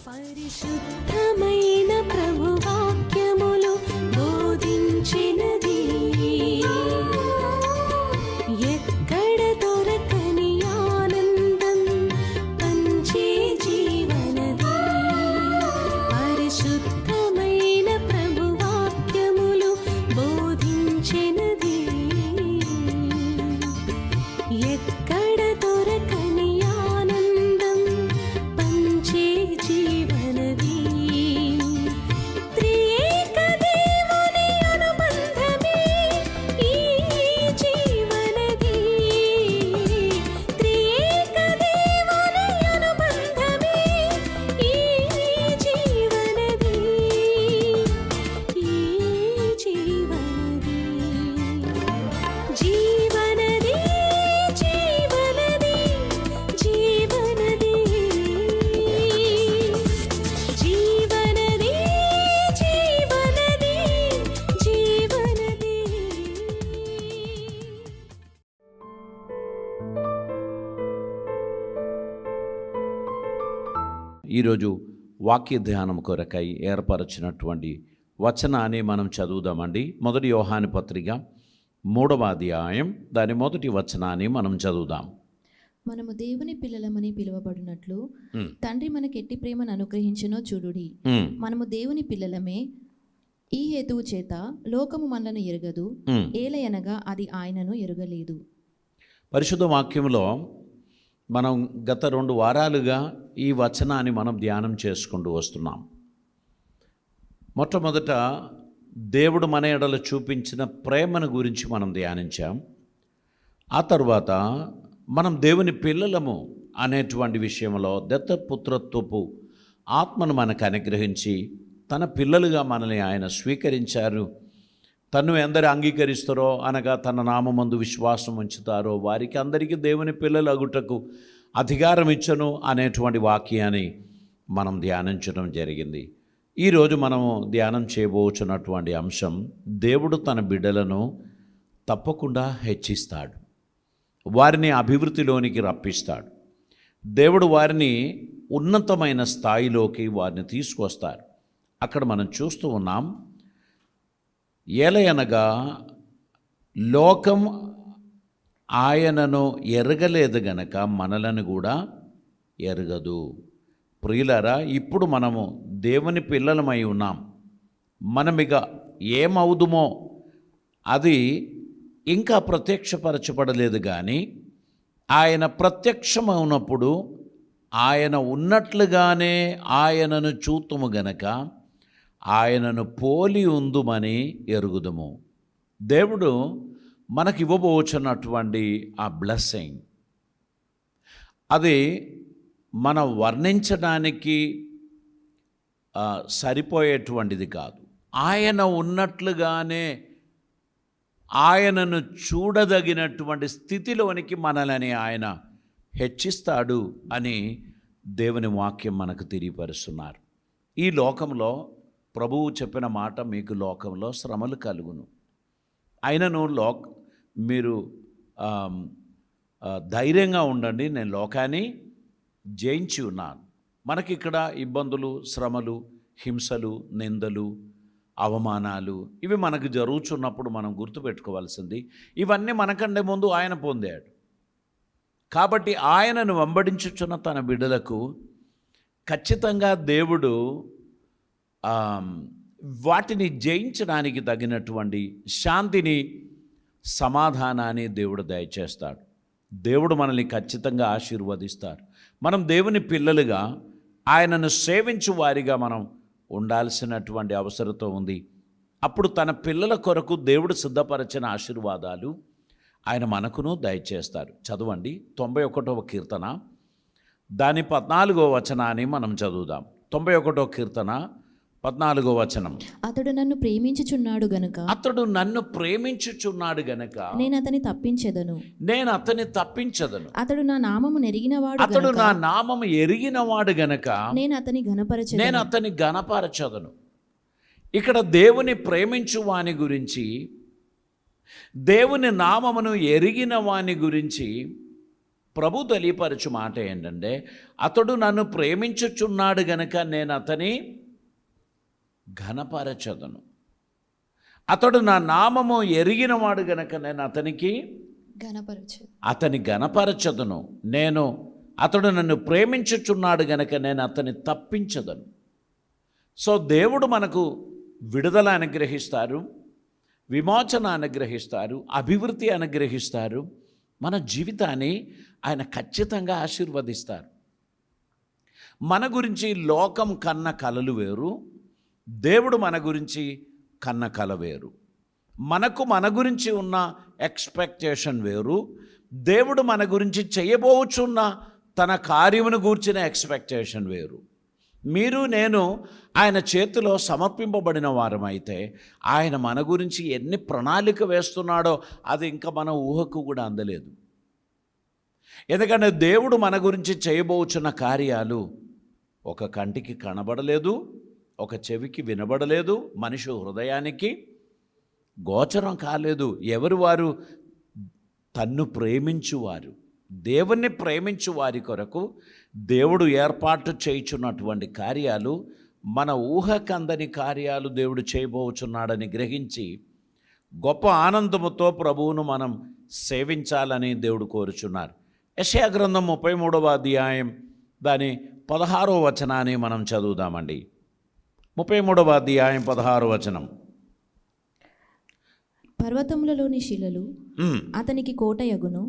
పరిశుద్ధమైన ప్రభువాక్యములు బోధించినది ఎక్కడ దొరకని ఆనందం పంచే జీవనది. పరిశుద్ధమైన ప్రభువాక్యములు బోధించినది ఎక్కడ దొరకని ఆనందం పంచే జీవనది. త్రియేక దేవుని అనుబంధమే ఈ జీవనది. త్రియేక దేవుని అనుబంధమే ఈ జీవనది. ఈ జీవనది జీవనది జీవనది జీవనది జీవనది జీవనది జీవనది. ఈరోజు వాక్య ధ్యానం కొరకై ఏర్పరచినటువంటి వచనాన్ని మనం చదువుదామండి. మొదటి యోహాను పత్రిక 3వ అధ్యాయం దాని మొదటి వచనాన్ని మనం చదువుదాం. మనము దేవుని పిల్లలమని పిలువబడినట్లు తండ్రి మనకి ఎట్టి ప్రేమను అనుగ్రహించినో చూడుడి. మనము దేవుని పిల్లలమే. ఈ హేతువు చేత లోకము మనలను ఎరుగదు, ఏలయనగా అది ఆయనను ఎరుగలేదు. పరిశుద్ధ వాక్యంలో మనం గత 2 వారాలుగా ఈ వచనాన్ని మనం ధ్యానం చేసుకుంటూ వస్తున్నాం. మొట్టమొదట దేవుడు మన ఎడల చూపించిన ప్రేమను గురించి మనం ధ్యానించాం. ఆ తర్వాత మనం దేవుని పిల్లలము అనేటువంటి విషయంలో దత్తపుత్రత్వపు ఆత్మను మనకు అనుగ్రహించి తన పిల్లలుగా మనల్ని ఆయన స్వీకరించారు. తను ఎందరు అంగీకరిస్తారో అనగా తన నామమందు విశ్వాసం ఉంచుతారో వారికి అందరికీ దేవుని పిల్లలు అగుటకు అధికారం ఇచ్చను అనేటువంటి వాక్యాన్ని మనం ధ్యానించడం జరిగింది. ఈరోజు మనము ధ్యానం చేయబోచున్నటువంటి అంశం, దేవుడు తన బిడ్డలను తప్పకుండా హెచ్చిస్తాడు, వారిని అభివృద్ధిలోనికి రప్పిస్తాడు. దేవుడు వారిని ఉన్నతమైన స్థాయిలోకి వారిని తీసుకొస్తారు. అక్కడ మనం చూస్తూ ఉన్నాం, ఏలయనగా లోకం ఆయనను ఎరగలేదు గనక మనలను కూడా ఎరగదు. ప్రియులారా, ఇప్పుడు మనము దేవుని పిల్లలమై ఉన్నాం. మనమిక ఏమవుదుమో అది ఇంకా ప్రత్యక్షపరచబడలేదు, కానీ ఆయన ప్రత్యక్షమవునప్పుడు ఆయన ఉన్నట్లుగానే ఆయనను చూతుము గనక ఆయనను పోలి ఉందుమని ఎరుగుదుము. దేవుడు మనకి ఇవ్వబోచున్నటువంటి ఆ బ్లెస్సింగ్ అది మనం వర్ణించడానికి సరిపోయేటువంటిది కాదు. ఆయన ఉన్నట్లుగానే ఆయనను చూడదగినటువంటి స్థితిలోనికి మనల్ని ఆయన హెచ్చిస్తాడు అని దేవుని వాక్యం మనకు తెలియపరుస్తున్నారు. ఈ లోకంలో ప్రభువు చెప్పిన మాట, మీకు లోకంలో శ్రమలు కలుగును, అయినను మీరు ధైర్యంగా ఉండండి, నేను లోకాన్ని జయించి ఉన్నాను. మనకిక్కడ ఇబ్బందులు, శ్రమలు, హింసలు, నిందలు, అవమానాలు ఇవి మనకు జరుగుతున్నప్పుడు మనం గుర్తుపెట్టుకోవాల్సింది, ఇవన్నీ మనకంటే ముందు ఆయన పొందాడు. కాబట్టి ఆయనను వెంబడించుచున్న తన బిడ్డలకు ఖచ్చితంగా దేవుడు వాటిని జయించడానికి తగినటువంటి శాంతిని, సమాధానాన్ని దేవుడు దయచేస్తాడు. దేవుడు మనల్ని ఖచ్చితంగా ఆశీర్వదిస్తాడు. మనం దేవుని పిల్లలుగా ఆయనను సేవించు వారిగా మనం ఉండాల్సినటువంటి అవసరత ఉంది. అప్పుడు తన పిల్లల కొరకు దేవుడు సిద్ధపరిచిన ఆశీర్వాదాలు ఆయన మనకును దయచేస్తారు. చదవండి 91వ కీర్తన దాని 14వ వచనాన్ని మనం చదువుదాం. 91వ కీర్తన 14వ వచనం. అతడు నన్ను ప్రేమించుచున్నాడు గనుక, అతడు నన్ను ప్రేమించుచున్నాడు గనుక నేను అతని తప్పించెదను. అతడు నా నామము ఎరిగినవాడు, అతడు నా నామము ఎరిగినవాడు గనుక నేను అతని గణపరచెదను. ఇక్కడ దేవుని ప్రేమించు వాని గురించి, దేవుని నామమును ఎరిగిన వాని గురించి ప్రభు తెలియపరచు మాట ఏంటంటే, అతడు నన్ను ప్రేమించుచున్నాడు గనుక నేను అతని ఘనపరచదను. అతడు నా నామము ఎరిగినవాడు గనుక నేను అతని ఘనపరచదును. అతడు నన్ను ప్రేమించుచున్నాడు గనుక నేను అతని తప్పించదను. సో దేవుడు మనకు విడుదల అనుగ్రహిస్తారు, విమోచన అనుగ్రహిస్తారు, అభివృద్ధి అనుగ్రహిస్తారు. మన జీవితాన్ని ఆయన ఖచ్చితంగా ఆశీర్వదిస్తారు. మన గురించి లోకం కన్న కలలు వేరు, దేవుడు మన గురించి కన్న కల వేరు. మన గురించి ఉన్న ఎక్స్పెక్టేషన్ వేరు, దేవుడు మన గురించి చేయబోచున్న తన కార్యమును గూర్చిన ఎక్స్పెక్టేషన్ వేరు. మీరు నేను ఆయన చేతిలో సమర్పింపబడిన వారమైతే ఆయన మన గురించి ఎన్ని ప్రణాళిక వేస్తున్నాడో అది ఇంకా మన ఊహకు కూడా అందలేదు. ఎందుకంటే దేవుడు మన గురించి చేయబోచున్న కార్యాలు ఒక కంటికి కనబడలేదు, ఒక చెవికి వినబడలేదు, మనిషి హృదయానికి గోచరం కాలేదు. ఎవరు వారు? తన్ను ప్రేమించువారు, దేవుణ్ణి ప్రేమించు వారి కొరకు దేవుడు ఏర్పాటు చేయుచున్నటువంటి కార్యాలు, మన ఊహకందని కార్యాలు దేవుడు చేయబోచున్నాడని గ్రహించి గొప్ప ఆనందముతో ప్రభువును మనం సేవించాలని దేవుడు కోరుచున్నారు. యెషయా గ్రంథం 33వ అధ్యాయం దాని 16వ వచనాన్ని మనం చదువుదామండి. 33వ అధ్యాయం 16వ వచనం. పర్వతములలోని శిలలు అతనికి కోటయగును,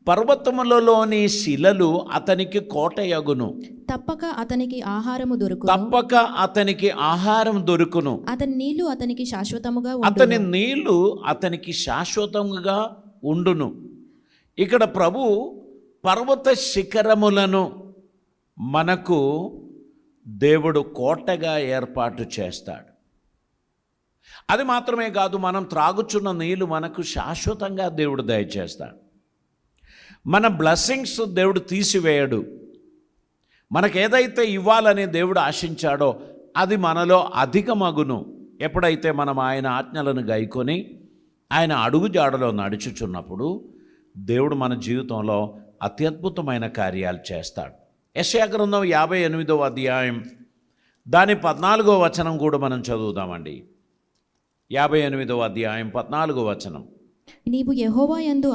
పర్వతములలోని శిలలు అతనికి కోటయగును. తప్పక అతనికి ఆహారము దొరుకును. అతని నీళ్లు అతనికి శాశ్వతముగా ఉండును. ఇక్కడ ప్రభు పర్వత శిఖరములను మనకు దేవుడు కోటగా ఏర్పాటు చేస్తాడు. అది మాత్రమే కాదు, మనం త్రాగుచున్న నీళ్లు మనకు శాశ్వతంగా దేవుడు దయచేస్తాడు. మన బ్లెస్సింగ్స్ దేవుడు తీసివేయడు. మనకేదైతే ఇవ్వాలని దేవుడు ఆశించాడో అది మనలో అధికమగును. ఎప్పుడైతే మనం ఆయన ఆజ్ఞలను గైకొని ఆయన అడుగుజాడలో నడుచుచున్నప్పుడు దేవుడు మన జీవితంలో అత్యద్భుతమైన కార్యాలు చేస్తాడు. యెషయా గ్రంథం 58వ అధ్యాయం దాని 14వ వచనం కూడా మనం చదువుదామండి. 58వ అధ్యాయం 14వ వచనం. నీవు యెహోవా యందు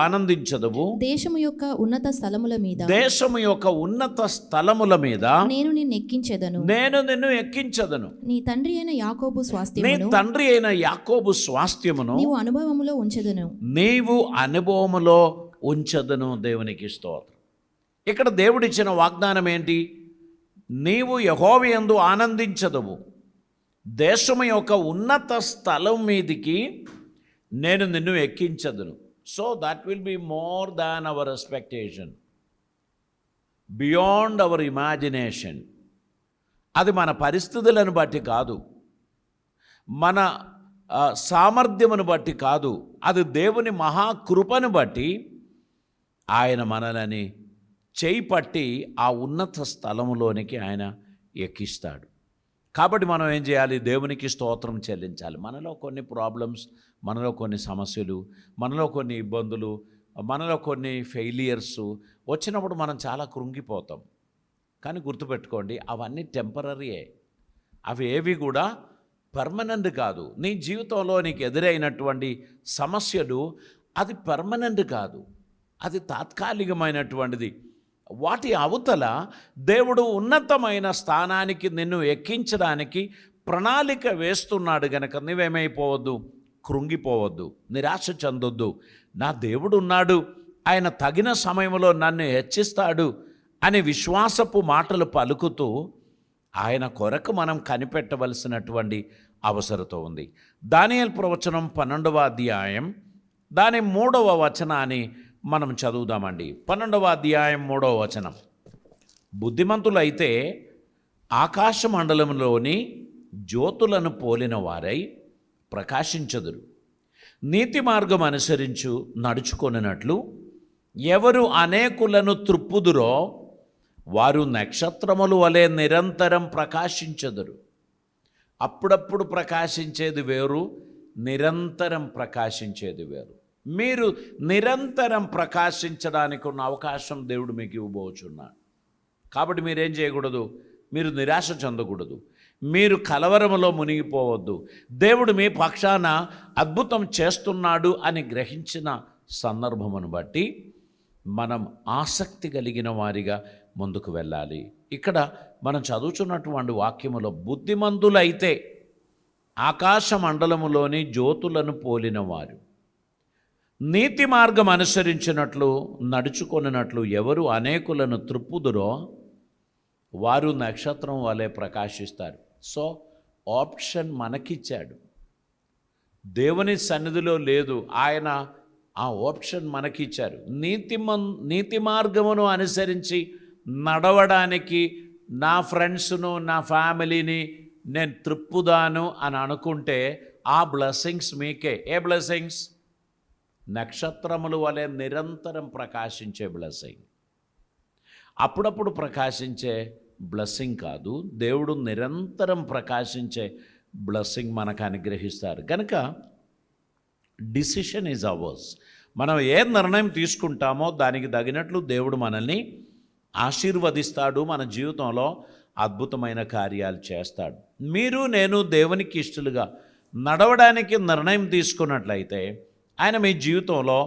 ఆనందించదవు. దేశము యొక్క ఉన్నత స్థలముల మీద నేను నిన్ను ఎక్కించెదను. నీ తండ్రి అయిన యాకోబు స్వాస్థ్యమును నీవు అనుభవములో ఉంచదను. దేవునికి స్తోత్రం. ఇక్కడ దేవుడిచ్చిన వాగ్దానం ఏంటి? నీవు యెహోవా యందు ఆనందించదవు, దేశము యొక్క ఉన్నత స్థలం మీదికి నేను నిన్ను ఎక్కించదును. So that will be more than our expectation, beyond our imagination. అది మన పరిస్థితులను బట్టి కాదు, మన సామర్థ్యమును బట్టి కాదు, అది దేవుని మహాకృపను బట్టి ఆయన మనలని చేయి పట్టి ఆ ఉన్నత స్థలములోనికి ఆయన ఎక్కిస్తాడు. కాబట్టి మనం ఏం చేయాలి? దేవునికి స్తోత్రం చెల్లించాలి. మనలో కొన్ని ప్రాబ్లమ్స్, మనలో కొన్ని సమస్యలు, మనలో కొన్ని ఇబ్బందులు, మనలో కొన్ని ఫెయిలియర్స్ వచ్చినప్పుడు మనం చాలా కృంగిపోతాం. కానీ గుర్తుపెట్టుకోండి, అవన్నీ టెంపరరీయే. అవి ఏవి కూడా పర్మనెంట్ కాదు. నీ జీవితంలో నీకు ఎదురైనటువంటి సమస్యలు అది పర్మనెంట్ కాదు, అది తాత్కాలికమైనటువంటిది. వాటి అవతల దేవుడు ఉన్నతమైన స్థానానికి నిన్ను ఎక్కించడానికి ప్రణాళిక వేస్తున్నాడు గనక నువ్వేమైపోవద్దు, కృంగిపోవద్దు, నిరాశ చెందొద్దు. నా దేవుడు ఉన్నాడు, ఆయన తగిన సమయంలో నన్ను హెచ్చిస్తాడు అని విశ్వాసపు మాటలు పలుకుతూ ఆయన కొరకు మనం కనిపెట్టవలసినటువంటి అవసరత ఉంది. దానియేలు ప్రవచనం 12వ అధ్యాయం దాని 3వ వచనాన్ని మనం చదువుదామండి. 12వ అధ్యాయం 3వ వచనం. బుద్ధిమంతులైతే ఆకాశ మండలంలోని జ్యోతులను పోలిన వారై ప్రకాశించదురు. నీతి మార్గం అనుసరించు నడుచుకొనినట్లు ఎవరు అనేకులను త్రుప్పుదురో వారు నక్షత్రముల వలె నిరంతరం ప్రకాశించదురు. అప్పుడప్పుడు ప్రకాశించేది వేరు, నిరంతరం ప్రకాశించేది వేరు. మీరు నిరంతరం ప్రకాశించడానికి ఉన్న అవకాశం దేవుడు మీకు ఇవ్వబోచున్నాడు. కాబట్టి మీరేం చేయకూడదు, మీరు నిరాశ చెందకూడదు, మీరు కలవరములో మునిగిపోవద్దు. దేవుడు మీ పక్షాన అద్భుతం చేస్తున్నాడు అని గ్రహించిన సందర్భమును బట్టి మనం ఆసక్తి కలిగిన వారిగా ముందుకు వెళ్ళాలి. ఇక్కడ మనం చదువుతున్నటువంటి వాక్యములో బుద్ధిమంతులైతే ఆకాశ మండలములోని జ్యోతులను పోలిన వారు, నీతి మార్గం అనుసరించినట్లు నడుచుకొనినట్లు ఎవరు అనేకులను త్రిప్పుదురో వారు నక్షత్రం వలె ప్రకాశిస్తారు. సో ఆప్షన్ మనకిచ్చాడు, దేవుని సన్నిధిలో లేదు, ఆయన ఆ ఆప్షన్ మనకిచ్చారు. నీతి మార్గమును అనుసరించి నడవడానికి నా ఫ్రెండ్స్ను నా ఫ్యామిలీని నేను త్రిప్పుదాను అని అనుకుంటే ఆ బ్లెస్సింగ్స్ మీకే. ఏ బ్లెస్సింగ్స్? నక్షత్రముల వలె నిరంతరం ప్రకాశించే బ్లెస్సింగ్. అప్పుడప్పుడు ప్రకాశించే బ్లెస్సింగ్ కాదు, దేవుడు నిరంతరం ప్రకాశించే బ్లెస్సింగ్ మనకు అనుగ్రహిస్తారు. కనుక డిసిషన్ ఈజ్ అవర్స్. మనం ఏ నిర్ణయం తీసుకుంటామో దానికి తగినట్లు దేవుడు మనల్ని ఆశీర్వదిస్తాడు, మన జీవితంలో అద్భుతమైన కార్యాలు చేస్తాడు. మీరు నేను దేవునికి ఇష్టలుగా నడవడానికి నిర్ణయం తీసుకున్నట్లయితే ఆయన మీ జీవితంలో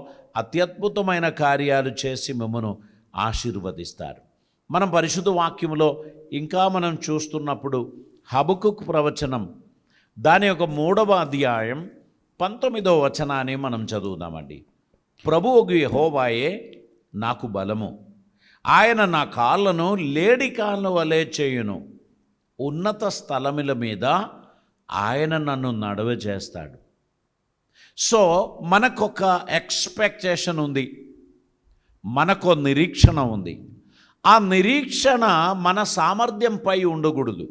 అత్యద్భుతమైన కార్యాలు చేసి మిమ్మను ఆశీర్వదిస్తారు. మనం పరిశుద్ధ వాక్యములో ఇంకా మనం చూస్తున్నప్పుడు హబకుక్ ప్రవచనం దాని యొక్క 3వ అధ్యాయం 19వ వచనాన్ని మనం చదువుదామండి. ప్రభువుకు యెహోవాయే నాకు బలము, ఆయన నా కాళ్ళను లేడి కాళ్ళ వలె చేయును, ఉన్నత స్థలముల మీద ఆయన నన్ను నడవజేస్తాడు. సో మనకొక ఎక్స్పెక్టేషన్ ఉంది, మనకు నిరీక్షణ ఉంది. ఆ నిరీక్షణ మన సామర్థ్యంపై ఉండకూడదు,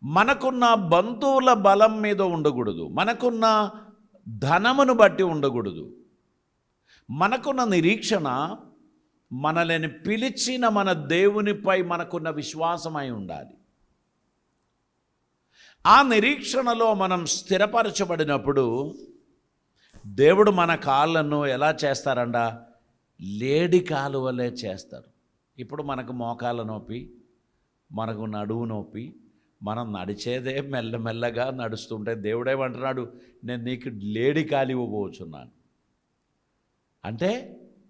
మనకున్న బంధువుల బలం మీద ఉండకూడదు, మనకున్న ధనమును బట్టి ఉండకూడదు. మనకున్న నిరీక్షణ మనల్ని పిలిచిన మన దేవునిపై మనకున్న విశ్వాసమై ఉండాలి. ఆ నిరీక్షణలో మనం స్థిరపరచబడినప్పుడు దేవుడు మన కాళ్ళను ఎలా చేస్తారంట? లేడి కాలు వలె చేస్తారు. ఇప్పుడు మనకు మోకాల నొప్పి, మనకు నడువు నొప్పి, మనం నడిచేదే మెల్లమెల్లగా నడుస్తుంటే దేవుడేమంటున్నాడు? నేను నీకు లేడి కాలు ఇవ్వబోచున్నాను అంటే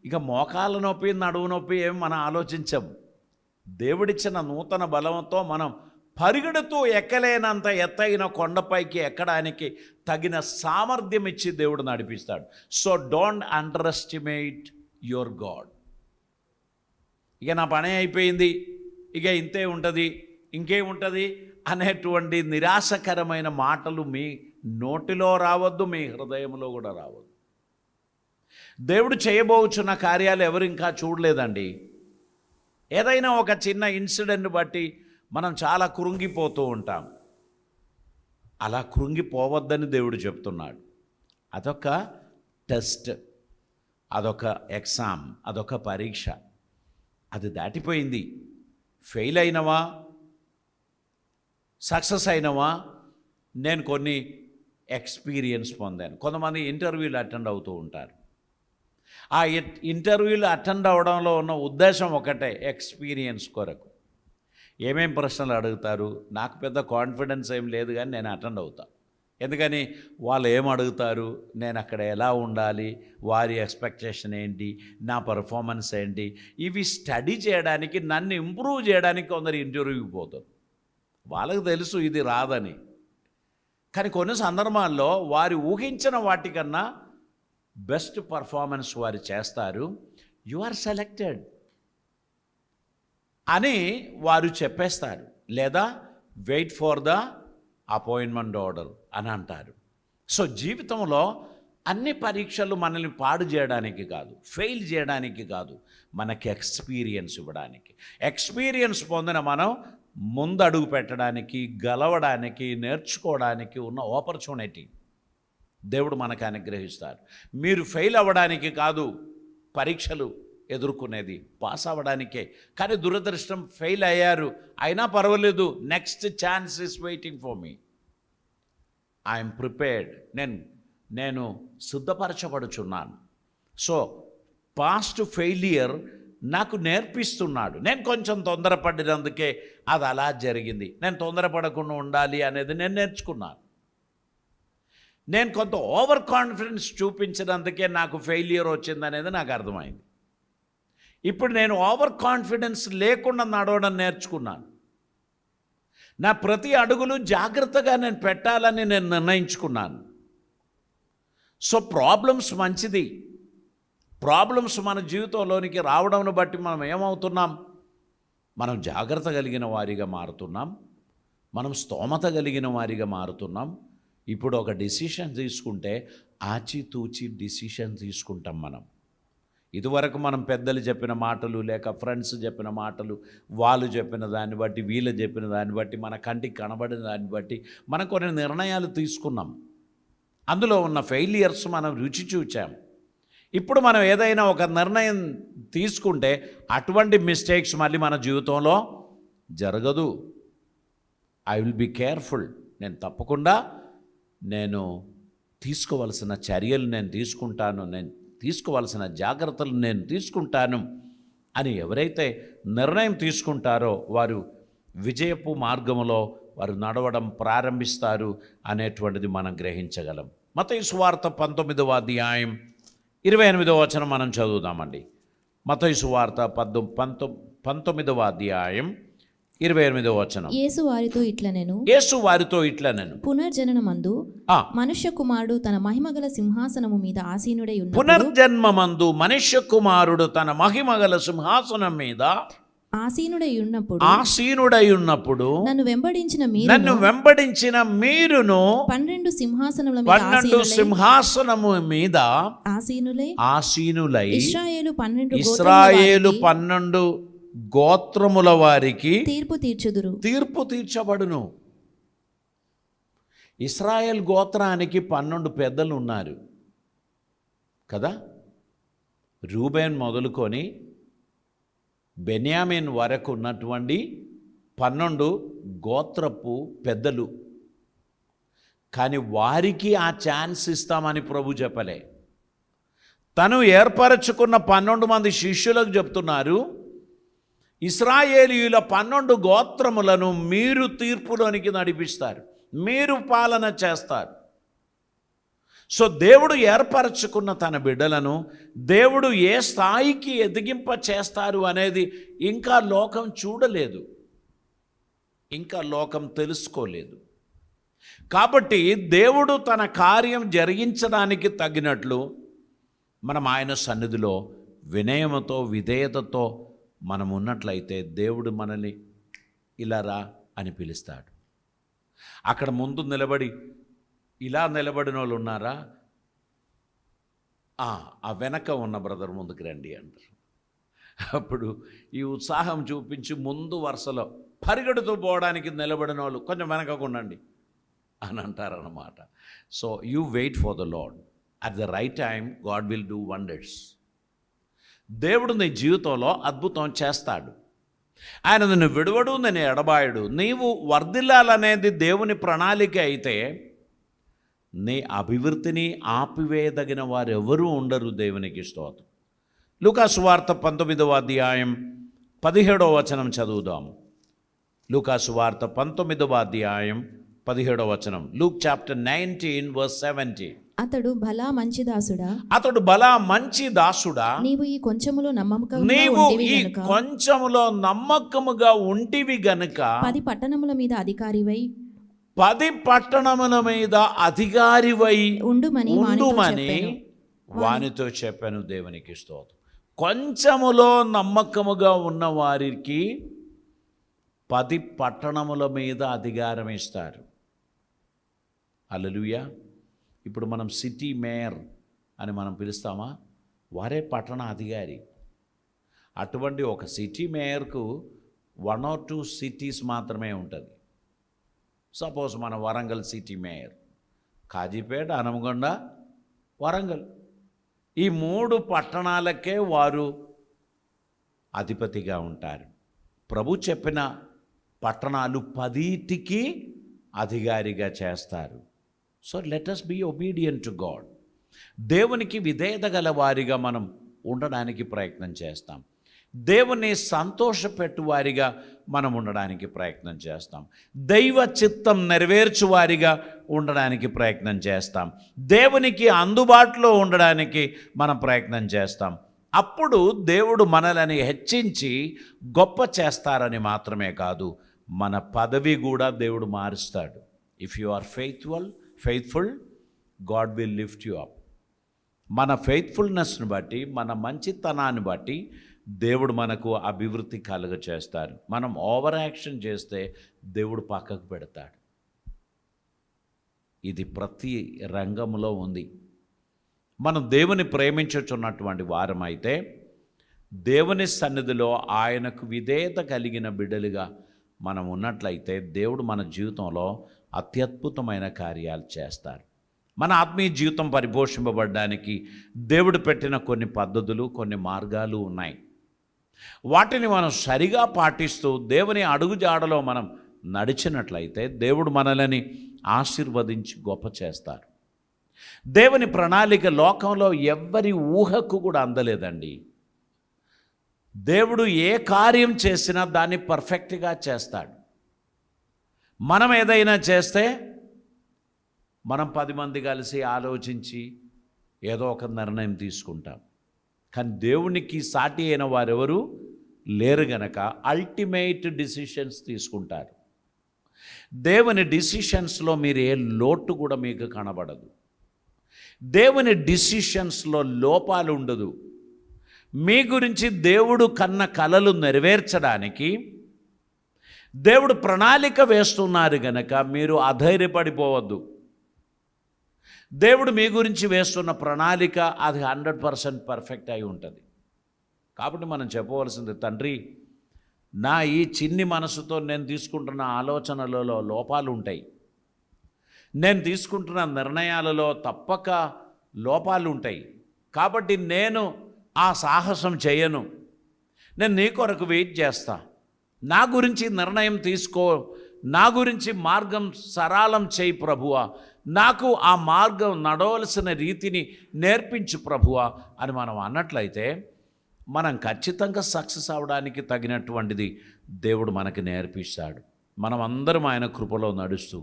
ఇక మోకాల నొప్పి నడువు నొప్పి ఏమి మనం ఆలోచించం. దేవుడిచ్చిన నూతన బలంతో మనం పరిగెడుతూ ఎక్కలేనంత ఎత్తైన కొండపైకి ఎక్కడానికి తగిన సామర్థ్యం ఇచ్చి దేవుడు నడిపిస్తాడు. So don't under estimate your God. ఇక నా పని అయిపోయింది, ఇక ఇంతే ఉంటుంది, ఇంకేముంటుంది అనేటువంటి నిరాశకరమైన మాటలు మీ నోటిలో రావద్దు, మీ హృదయంలో కూడా రావద్దు. దేవుడు చేయబోచున్న కార్యాలు ఎవరు ఇంకా చూడలేదండి. ఏదైనా ఒక చిన్న ఇన్సిడెంట్ బట్టి మనం చాలా కృంగిపోతూ ఉంటాం. అలా కృంగిపోవద్దని దేవుడు చెప్తున్నాడు. అదొక టెస్ట్, అదొక ఎగ్జామ్, అదొక పరీక్ష. అది దాటిపోయింది. ఫెయిల్ అయినవా, సక్సెస్ అయినవా, నేను కొన్ని ఎక్స్పీరియన్స్ పొందాను. కొంతమంది ఇంటర్వ్యూలు అటెండ్ అవుతూ ఉంటారు. ఆ ఇంటర్వ్యూలు అటెండ్ అవ్వడంలో ఉన్న ఉద్దేశం ఒకటే, ఎక్స్పీరియన్స్ కొరకు. ఏమేం ప్రశ్నలు అడుగుతారు? నాకు పెద్ద కాన్ఫిడెన్స్ ఏం లేదు, కానీ నేను అటెండ్ అవుతా. ఎందుకని? వాళ్ళు ఏం అడుగుతారు, నేను అక్కడ ఎలా ఉండాలి, వారి ఎక్స్పెక్టేషన్ ఏంటి, నా పర్ఫార్మెన్స్ ఏంటి, ఇవి స్టడీ చేయడానికి, నన్ను ఇంప్రూవ్ చేయడానికి కొందరు ఇంటర్వ్యూకి పోతారు. వాళ్ళకు తెలుసు ఇది రాదని, కానీ కొన్ని సందర్భాల్లో వారు ఊహించిన వాటికన్నా బెస్ట్ పర్ఫార్మెన్స్ వారు చేస్తారు. యు ఆర్ సెలెక్టెడ్ అని వారు చెప్పేస్తారు, లేదా wait for the appointment order అని అంటారు. సో జీవితంలో అన్ని పరీక్షలు మనల్ని పాడు చేయడానికి కాదు, ఫెయిల్ చేయడానికి కాదు, మనకి ఎక్స్పీరియన్స్ ఇవ్వడానికి. ఎక్స్పీరియన్స్ పొందిన మనం ముందు అడుగు పెట్టడానికి, గెలవడానికి, నేర్చుకోవడానికి ఉన్న ఆపర్చునిటీ దేవుడు మనకు అనుగ్రహిస్తారు. మీరు ఫెయిల్ అవ్వడానికి కాదు పరీక్షలు ఎదుర్కొనేది, పాస్ అవ్వడానికే. కానీ దురదృష్టం, ఫెయిల్ అయ్యారు, అయినా పర్వాలేదు, next chance is waiting for me, I'm prepared. నేను నేను సిద్ధపరచబడుచున్నాను. సో పాస్ట్ ఫెయిలియర్ నాకు నేర్పిస్తున్నాడు. నేను కొంచెం తొందరపడినందుకే అది అలా జరిగింది, నేను తొందరపడకుండా ఉండాలి అనేది నేను నేర్చుకున్నాను. నేను కొంత ఓవర్ కాన్ఫిడెన్స్ చూపించినందుకే నాకు ఫెయిలియర్ వచ్చిందనేది నాకు అర్థమైంది. ఇప్పుడు నేను ఓవర్ కాన్ఫిడెన్స్ లేకుండా నడవడం నేర్చుకున్నాను. నా ప్రతి అడుగులు జాగ్రత్తగా నేను పెట్టాలని నేను నిర్ణయించుకున్నాను. సో ప్రాబ్లమ్స్ మంచిది. ప్రాబ్లమ్స్ మన జీవితంలోనికి రావడంను బట్టి మనం ఏమవుతున్నాం? మనం జాగ్రత్త కలిగిన వారిగా మారుతున్నాం, మనం స్తోమత కలిగిన వారిగా మారుతున్నాం. ఇప్పుడు ఒక డిసిషన్ తీసుకుంటే ఆచితూచి డిసిషన్ తీసుకుంటాం మనం. ఇదివరకు మనం పెద్దలు చెప్పిన మాటలు, లేక ఫ్రెండ్స్ చెప్పిన మాటలు, వాళ్ళు చెప్పిన దాన్ని బట్టి, వీళ్ళు చెప్పిన దాన్ని బట్టి, మన కంటికి కనబడిన దాన్ని బట్టి మనం కొన్ని నిర్ణయాలు తీసుకున్నాం. అందులో ఉన్న ఫెయిలియర్స్ మనం రుచి చూచాం. ఇప్పుడు మనం ఏదైనా ఒక నిర్ణయం తీసుకుంటే అటువంటి మిస్టేక్స్ మళ్ళీ మన జీవితంలో జరగదు. I will be careful. నేను తప్పకుండా తీసుకోవలసిన చర్యలు నేను తీసుకుంటాను, నేను తీసుకోవాల్సిన జాగ్రత్తలు నేను తీసుకుంటాను అని ఎవరైతే నిర్ణయం తీసుకుంటారో వారు విజయపు మార్గములో వారు నడవడం ప్రారంభిస్తారు అనేటువంటిది మనం గ్రహించగలం. మత్తయి సువార్త 19వ అధ్యాయం 28వ వచనం మనం చదువుదామండి. మత్తయి సువార్త 19వ అధ్యాయం 28వ వచనం. యేసు వారితో ఇట్లనెను, పునర్జననమందు మనుష్య కుమారుడు తన మహిమగల సింహాసనము మీద ఆసీనుడై ఉన్నప్పుడు, పునర్జన్మమందు మనుష్య కుమారుడు తన మహిమగల సింహాసనం మీద ఆసీనుడై ఉన్నప్పుడు నన్ను వెంబడించిన మీరును 12 సింహాసనము మీద ఆసీనులై ఇశ్రాయేలు 12 గోత్రముల వారికి తీర్పు తీర్చబడును. ఇశ్రాయేల్ గోత్రానికి 12 పెద్దలు ఉన్నారు కదా. రూబేన్ మొదలుకొని బెన్యామిన్ వరకు ఉన్నటువంటి 12 గోత్రపు పెద్దలు. కానీ వారికి ఆ ఛాన్స్ ఇస్తామని ప్రభు చెప్పలే. తను ఏర్పరచుకున్న 12 మంది శిష్యులకు చెప్తున్నారు, ఇశ్రాయేలీయుల 12 గోత్రములను మీరు తీర్పులోనికి నడిపిస్తారు, మీరు పాలన చేస్తారు. సో దేవుడు ఏర్పరచుకున్న తన బిడ్డలను దేవుడు ఏ స్థాయికి ఎదిగింప చేస్తారు అనేది ఇంకా లోకం చూడలేదు, ఇంకా లోకం తెలుసుకోలేదు. కాబట్టి దేవుడు తన కార్యం జరిగించడానికి తగినట్లు మనం ఆయన సన్నిధిలో వినయముతో విధేయతతో మనం ఉన్నట్లయితే దేవుడు మనల్ని ఇలా రా అని పిలుస్తాడు. అక్కడ ముందు నిలబడి ఇలా నిలబడిన వాళ్ళు ఉన్నారా? ఆ వెనక ఉన్న బ్రదర్ ముందుకు రండి అంటారు. అప్పుడు ఈ ఉత్సాహం చూపించి ముందు వరుసలో పరిగెడుతూ పోవడానికి నిలబడిన వాళ్ళు కొంచెం వెనకకు ఉండండి అని అంటారన్నమాట. So you wait for the Lord. At the right time God will do wonders. దేవుడు నీ జీవితంలో అద్భుతం చేస్తాడు. ఆయన నిన్ను విడవడు, నేను ఎడబాయడు. నీవు వర్ధిల్లాలనేది దేవుని ప్రణాళిక అయితే నీ అభివృద్ధిని ఆపివేయదగిన వారు ఎవరూ ఉండరు. దేవునికి స్తోత్రం. లూకాసు వార్త 19వ అధ్యాయం 17వ వచనం చదువుదాము. లూకాసు వార్త 19వ అధ్యాయం 17వ వచనం. Luke chapter 19 verse 70. అతడు బలా మంచి దాసుడా, నీవు ఈ కొంచెములో నమ్మకముగా ఉంటివి గనుక 10 పట్టణముల మీద అధికారివై ఉండుమని వానితో చెప్పాను. దేవునికి స్తోత్రం. కొంచెములో నమ్మకముగా ఉన్న వారికి 10 పట్టణముల మీద అధికారం ఇస్తారు. హల్లెలూయా. ఇప్పుడు మనం సిటీ మేయర్ అని మనం పిలుస్తామా? వారే పట్టణ అధికారి. అటువంటి ఒక సిటీ మేయర్కు 1 or 2 సిటీస్ మాత్రమే ఉంటుంది. సపోజ్ మన వరంగల్ సిటీ మేయర్, కాజీపేట, హనుమకొండ, వరంగల్, ఈ 3 పట్టణాలకే వారు అధిపతిగా ఉంటారు. ప్రభు చెప్పిన పట్టణాలు 10టికి అధికారిగా చేస్తారు. So let us be obedient to God. దేవునికి విధేయత గల వారిగా మనం ఉండడానికి ప్రయత్నం చేస్తాం. దేవుని సంతోషపెట్టువారిగా మనం ఉండడానికి ప్రయత్నం చేస్తాం. దైవ చిత్తం నెరవేర్చువారిగా ఉండడానికి ప్రయత్నం చేస్తాం. దేవునికి అందుబాటులో ఉండడానికి మనం ప్రయత్నం చేస్తాం. అప్పుడు దేవుడు మనల్ని హెచ్చించి గొప్ప చేస్తారని మాత్రమే కాదు, మన పదవి కూడా దేవుడు మారుస్తాడు. If you are faithful God will lift you up. మన ఫెయిత్ఫుల్నెస్ను బట్టి, మన మంచితనాన్ని బట్టి దేవుడు మనకు అభివృద్ధి కలుగ చేస్తారు. మనం ఓవర్ యాక్షన్ చేస్తే దేవుడు పక్కకు పెడతాడు. ఇది ప్రతి రంగంలో ఉంది. మనం దేవుని ప్రేమించుచున్నటువంటి వారమైతే దేవుని సన్నిధిలో ఆయనకు విధేయత కలిగిన బిడ్డలుగా మనం ఉన్నట్లయితే దేవుడు మన జీవితంలో అత్యద్భుతమైన కార్యాలు చేస్తారు. మన ఆత్మీయ జీవితం పరిపోషింపబడడానికి దేవుడు పెట్టిన కొన్ని పద్ధతులు, కొన్ని మార్గాలు ఉన్నాయి. వాటిని మనం సరిగా పాటిస్తూ దేవుని అడుగుజాడలో మనం నడిచినట్లయితే దేవుడు మనల్ని ఆశీర్వదించి గొప్ప చేస్తారు. దేవుని ప్రణాళిక లోకంలో ఎవ్వరి ఊహకు కూడా అందలేదండి. దేవుడు ఏ కార్యం చేసినా దాన్ని పర్ఫెక్ట్గా చేస్తాడు. మనం ఏదైనా చేస్తే మనం 10 మంది కలిసి ఆలోచించి ఏదో ఒక నిర్ణయం తీసుకుంటాం. కానీ దేవునికి సాటి అయిన వారెవరు లేరు గనక అల్టిమేట్ డిసిషన్స్ తీసుకుంటారు. దేవుని డిసిషన్స్లో మీరు ఏ లోటు కూడా మీకు కనబడదు. దేవుని డిసిషన్స్లో లోపాలు ఉండదు. మీ గురించి దేవుడు కన్న కలలు నెరవేర్చడానికి దేవుడు ప్రణాళిక వేస్తున్నారు గనక మీరు అధైర్యపడిపోవద్దు. దేవుడు మీ గురించి వేస్తున్న ప్రణాళిక అది 100% పర్ఫెక్ట్ అయి ఉంటుంది. కాబట్టి మనం చెప్పవలసింది, తండ్రి, నా ఈ చిన్ని మనసుతో నేను తీసుకుంటున్న ఆలోచనలలో లోపాలు ఉంటాయి, నేను తీసుకుంటున్న నిర్ణయాలలో తప్పక లోపాలు ఉంటాయి. కాబట్టి నేను ఆ సాహసం చేయను. నేను నీ కొరకు వెయిట్ చేస్తా. నా గురించి నిర్ణయం తీసుకో, నా గురించి మార్గం సరళం చేయి ప్రభువా, నాకు ఆ మార్గం నడవలసిన రీతిని నేర్పించు ప్రభువా అని మనం అన్నట్లయితే మనం ఖచ్చితంగా సక్సెస్ అవడానికి తగినటువంటిది దేవుడు మనకి నేర్పిస్తాడు. మనం అందరం ఆయన కృపలో నడుస్తూ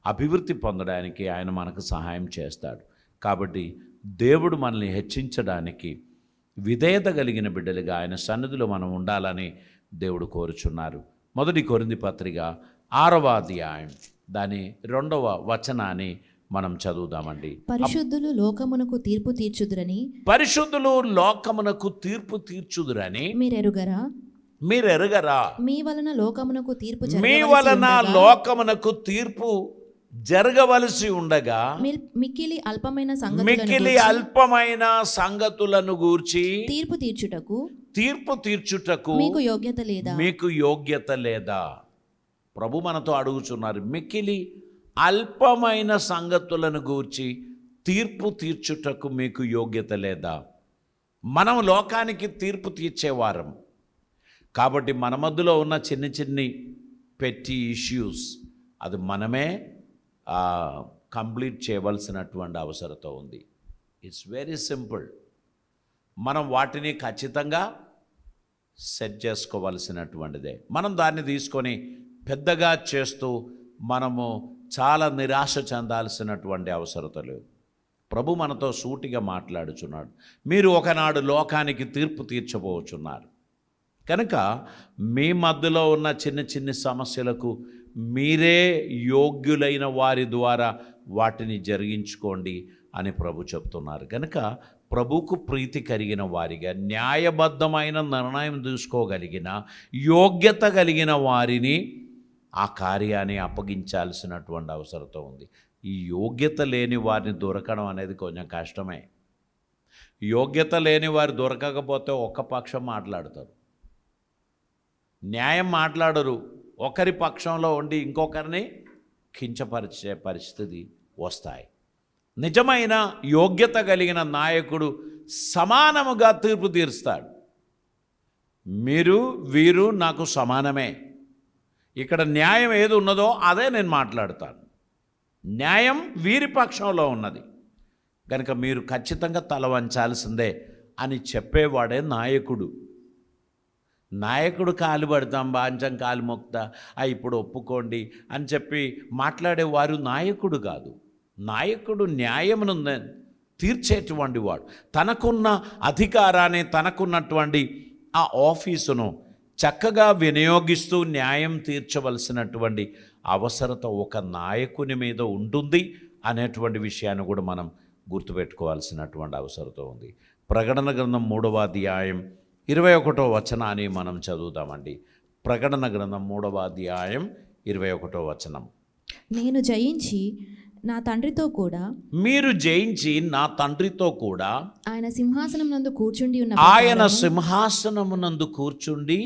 అభివృద్ధి పొందడానికి ఆయన మనకు సహాయం చేస్తాడు. కాబట్టి దేవుడు మనల్ని హెచ్చించడానికి విధేయత కలిగిన బిడ్డలుగా ఆయన సన్నిధిలో మనం ఉండాలని దేవుడు కోరుచున్నారు. 1 కొరింథీ పత్రిక 6వ అధ్యాయం దాని 2వ వచనాన్ని మనం చదువుదామండి. పరిశుద్ధులు లోకమునకు తీర్పు తీర్చుదురని మీరెరుగరా? మీ వలన లోకమునకు తీర్పు జరగవలసి ఉండగా మిక్కిలి అల్పమైన సంగతులను గూర్చి తీర్పు తీర్చుటకు మీకు యోగ్యత లేదా? ప్రభు మనతో అడుగుచున్నారు, మిక్కిలి అల్పమైన సంగతులను గూర్చి తీర్పు తీర్చుటకు మీకు యోగ్యత లేదా? మనం లోకానికి తీర్పు తీర్చేవారం కాబట్టి మన మధ్యలో ఉన్న చిన్ని పెట్టి ఇష్యూస్ అది మనమే కంప్లీట్ చేయవలసినటువంటి అవసరత ఉంది. It's very simple. మనం వాటిని ఖచ్చితంగా సెట్ చేసుకోవలసినటువంటిదే. మనం దాన్ని తీసుకొని పెద్దగా చేస్తూ మనము చాలా నిరాశ చెందాల్సినటువంటి అవసరత లేదు. ప్రభు మనతో సూటిగా మాట్లాడుచున్నాడు. మీరు ఒకనాడు లోకానికి తీర్పు తీర్చబోచున్నారు కనుక మీ మధ్యలో ఉన్న చిన్న సమస్యలకు మీరే యోగ్యులైన వారి ద్వారా వాటిని జరిగించుకోండి అని ప్రభు చెప్తున్నారు. కనుక ప్రభుకు ప్రీతి కలిగిన వారిగా న్యాయబద్ధమైన నిర్ణయం తీసుకోగలిగిన యోగ్యత కలిగిన వారిని ఆ కార్యాన్ని అప్పగించాల్సినటువంటి అవసరం ఉంది. ఈ యోగ్యత లేని వారిని దొరకడం అనేది కొంచెం కష్టమే. యోగ్యత లేని వారు దొరకకపోతే ఒక్క పక్షం మాట్లాడతారు, న్యాయం మాట్లాడరు. ఒకరి పక్షంలో ఉండి ఇంకొకరిని కించపరిచే పరిస్థితి వస్తాయి. నిజమైన యోగ్యత కలిగిన నాయకుడు సమానముగా తీర్పు తీరుస్తాడు. వీరు నాకు సమానమే, ఇక్కడ న్యాయం ఏది ఉన్నదో అదే నేను మాట్లాడతాను, న్యాయం వీరి పక్షంలో ఉన్నది కనుక మీరు ఖచ్చితంగా తల వంచాల్సిందే అని చెప్పేవాడే నాయకుడు. నాయకుడు కాలు పడతాం, బాంచం కాలు మొక్తా, ఇప్పుడు ఒప్పుకోండి అని చెప్పి మాట్లాడేవారు నాయకుడు కాదు. నాయకుడు న్యాయమును తీర్చేటువంటి వాడు. తనకున్న అధికారాన్ని, తనకున్నటువంటి ఆ ఆఫీసును చక్కగా వినియోగిస్తూ న్యాయం తీర్చవలసినటువంటి అవసరత ఒక నాయకుని మీద ఉంటుంది అనేటువంటి విషయాన్ని కూడా మనం గుర్తుపెట్టుకోవాల్సినటువంటి అవసరత ఉంది. ప్రకటన గ్రంథం 3వ అధ్యాయం 21వ వచనాన్ని మనం చదువుతామండి. ప్రకటన గ్రంథం 3వ అధ్యాయం 21వ వచనం. నేను జయించి నా తండ్రితో కూడా, మీరు జయించి నా తండ్రితో కూడా ఆయన సింహాసనమునందు కూర్చుండి ఆయన సింహాసనమునందు కూర్చుండి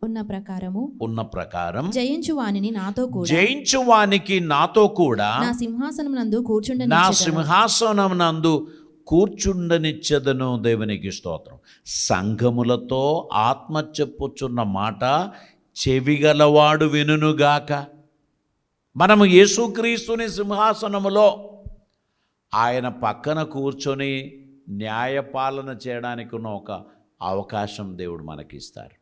ఉన్న ప్రకారం జయించు వానిని నాతో కూడా, జయించు వానికి నాతో కూడా నా సింహాసనమునందు కూర్చుండి నా సింహాసనమునందు కూర్చుండనిచ్చెదను. దేవునికి స్తోత్రం. సంఘములతో ఆత్మ చెప్పుచున్న మాట చెవిగలవాడు వినుగాక. మనము యేసుక్రీస్తుని సింహాసనములో ఆయన పక్కన కూర్చొని న్యాయపాలన చేయడానికి ఉన్న ఒక అవకాశం దేవుడు మనకిస్తారు.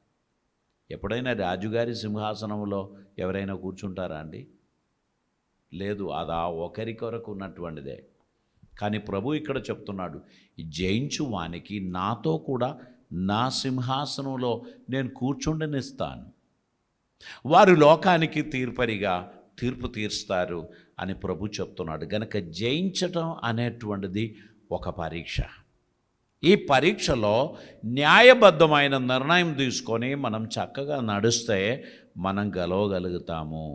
ఎప్పుడైనా రాజుగారి సింహాసనంలో ఎవరైనా కూర్చుంటారా అండి? లేదు, అది ఆ ఒకరి కొరకు ఉన్నటువంటిదే. కానీ ప్రభు ఇక్కడ చెప్తున్నాడు, జయించు వానికి నాతో కూడా నా సింహాసనంలో నేను కూర్చుండనిస్తాను. వారు లోకానికి తీర్పు తీరుస్తారు అని ప్రభు చెప్తున్నాడు. గనక జయించటం అనేటువంటిది ఒక పరీక్ష. ఈ పరీక్షలో న్యాయబద్ధమైన నిర్ణయం తీసుకొని మనం చక్కగా నడుస్తే మనం గెలవగలుగుతాము.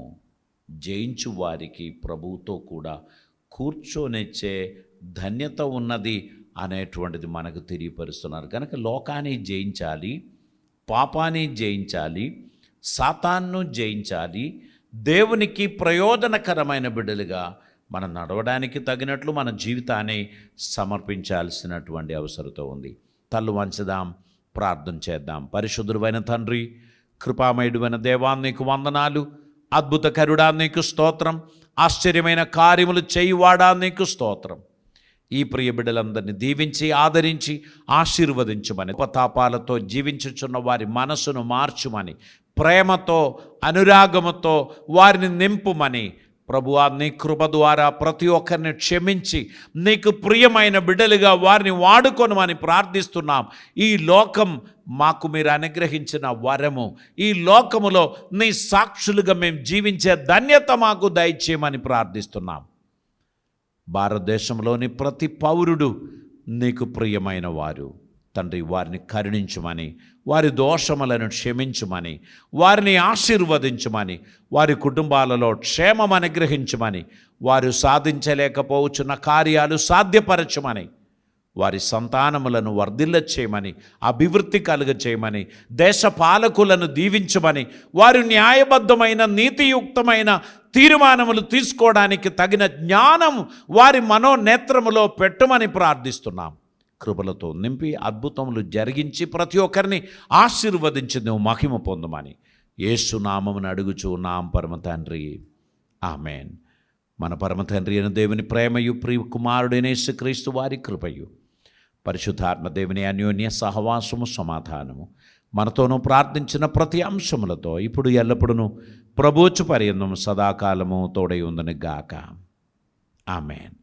జయించు వారికి ప్రభువుతో కూడా కూర్చోనిచ్చే ధన్యత ఉన్నది అనేటువంటిది మనకు తెలియపరుస్తున్నారు. కనుక లోకాన్ని జయించాలి, పాపాన్ని జయించాలి, సాతాన్ను జయించాలి. దేవునికి ప్రయోజనకరమైన బిడ్డలుగా మనం నడవడానికి తగినట్లు మన జీవితాన్ని సమర్పించాల్సినటువంటి అవసరత ఉంది. తల్లు వంచుదాం, ప్రార్థన చేద్దాం. పరిశుద్ధుడైన తండ్రి, కృపామయుడైన దేవా, నీకు వందనాలు. అద్భుతకరుడా నీకు స్తోత్రం. ఆశ్చర్యమైన కార్యములు చేయువాడా నీకు స్తోత్రం. ఈ ప్రియ బిడ్డలందరినీ దీవించి ఆదరించి ఆశీర్వదించమని, ఉపతాపాలతో జీవించుచున్న వారి మనసును మార్చుమని, ప్రేమతో అనురాగముతో వారిని నింపుమని, ప్రభువా నీ కృప ద్వారా ప్రతి ఒక్కరిని క్షమించి నీకు ప్రియమైన బిడ్డలుగా వారిని వాడుకొనమని ప్రార్థిస్తున్నాం. ఈ లోకం మాకు మీరు అనుగ్రహించిన వరము, ఈ లోకములో నీ సాక్షులుగా మేము జీవించే ధన్యత మాకు దయచేయమని ప్రార్థిస్తున్నాం. భారతదేశంలోని ప్రతి పౌరుడు నీకు ప్రియమైన వారు తండ్రి, వారిని కరుణించమని, వారి దోషములను క్షమించమని, వారిని ఆశీర్వదించమని, వారి కుటుంబాలలో క్షేమం అనుగ్రహించమని, వారు సాధించలేకపోవచ్చున్న కార్యాలు సాధ్యపరచమని, వారి సంతానములను వర్ధిల్ల చేయమని, అభివృద్ధి కలుగ చేయమని, దేశ పాలకులను దీవించమని, వారు న్యాయబద్ధమైన నీతియుక్తమైన తీర్మానములు తీసుకోవడానికి తగిన జ్ఞానం వారి మనోనేత్రములో పెట్టమని ప్రార్థిస్తున్నాం. కృపలతో నింపి అద్భుతములు జరిగించి ప్రతి ఒక్కరిని ఆశీర్వదించి నువ్వు మహిమ పొందమని యేసు నామమును అడుగుచు నాం పరమ తండ్రి, ఆమెన్. మన పరమ తండ్రి అయిన దేవుని ప్రేమయు, ప్రియ కుమారుడైన యేసుక్రీస్తు వారి కృపయు, పరిశుద్ధాత్మ దేవుని అన్యోన్య సహవాసము, సమాధానము మనతోనూ ప్రార్థించిన ప్రతి అంశములతో ఇప్పుడు ఎల్లప్పుడూ ప్రభువు పర్యంతం సదాకాలము తోడై ఉందని గాక. ఆమెన్.